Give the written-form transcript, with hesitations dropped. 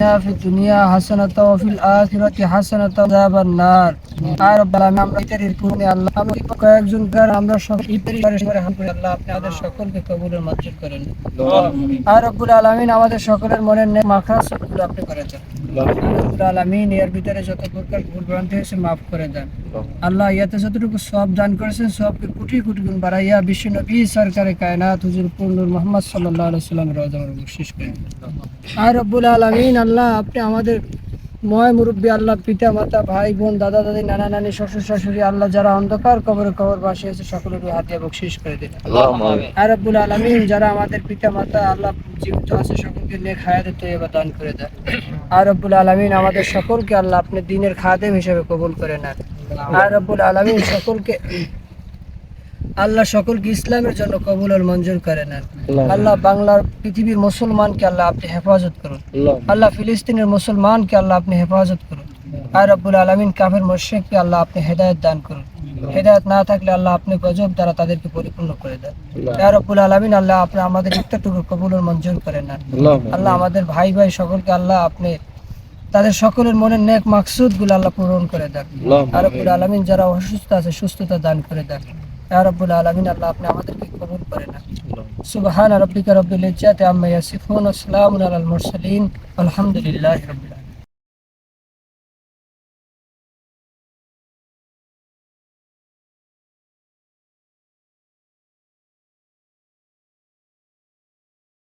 في الدنيا حسنة وفي الآخرة حسنة وعذاب النار আর রব্বুল আলামিন আমরা ইফতারির পূর্ণে আল্লাহ আমরা কয়েকজন কার আমরা সব ইফতারি করে হাম করে আল্লাহ আপনি আমাদের সকলকে কবুলের মঞ্জুর করেন আর রব্বুল আলামিন আমাদের সকলের মনের নেক মাখরাতগুলো আপনি করে দেন রব্বুল আলামিন এর ভিতরে যত প্রকার ভুল ভ্রান্তি হয়েছে মাফ করে দেন আল্লাহ ইয়াতে যতটুকু সওয়াব দান করেছেন সওয়াবকে কোটি কোটি গুণ বাড়াইয়া বিশ্ব নবী সরকারে কায়নাত হুজুর নূর মুহাম্মদ সাল্লাল্লাহু আলাইহি ওয়াসাল্লামের রওজা মুবারক বখশিশ করেন আর রব্বুল আলামিন আল্লাহ আপনি আমাদের ময় মুরব্বী আল্লাহ পিতা মাতা ভাই বোন দাদা দাদি নানা নানি শ্বশুর শাশুড়ি আল্লাহ যারা অন্ধকার কবরবাসী আছে সকলের হাতে বখশিশ করে দিন আর রব্বুল আলামিন যারা আমাদের পিতা মাতা আল্লাহ জীবিত আছে সকলকে নেক হায়াতে তৈয়বা দান করে দেন আর রব্বুল আলামিন আমাদের সকলকে আল্লাহ আপনি দ্বীনের খাদেম হিসেবে কবুল করে নেন আর রব্বুল আলামিন সকলকে আল্লাহ সকলকে ইসলামের জন্য কবুল আর মঞ্জুর করে নেন আল্লাহ বাংলার পৃথিবীর মুসলমানকে আল্লাহ আপনি হেফাজত করুন আল্লাহ ফিলিস্তিনের মুসলমানকে আল্লাহ আপনি হেফাজত করুন আর রব্বুল আলামিন কাফের মুশরিককে আল্লাহ আপনি হেদায়েত দান করুন হেদায়েত না থাকলে আল্লাহ আপনি গজব দ্বারা তাদেরকে পরিপূর্ণ করে দেন ইয়া রব্বুল আলামিন আল্লাহ আপনি আমাদের ইফতারটুকু কবুল আর মঞ্জুর করে নেন আল্লাহ আমাদের ভাই সকলকে আল্লাহ আপনি তাদের সকলের মনের নেক মাকসুদগুলো আল্লাহ পূরণ করে দেন আর রব্বুল আলামিন যারা অসুস্থ আছে সুস্থতা দান করে দেন ইয়া রাব্বুল আলামিন আল্লাহ আপনি আমাদেরকে কবুল করে নেন সুবহান রাব্বিকা রাব্বিল ইজ্জাতি আম্মা ইয়াসিফুন ওয়া সালামুন আলাল মুরসালিন আলহামদুলিল্লাহি রাব্বিল আলামিন।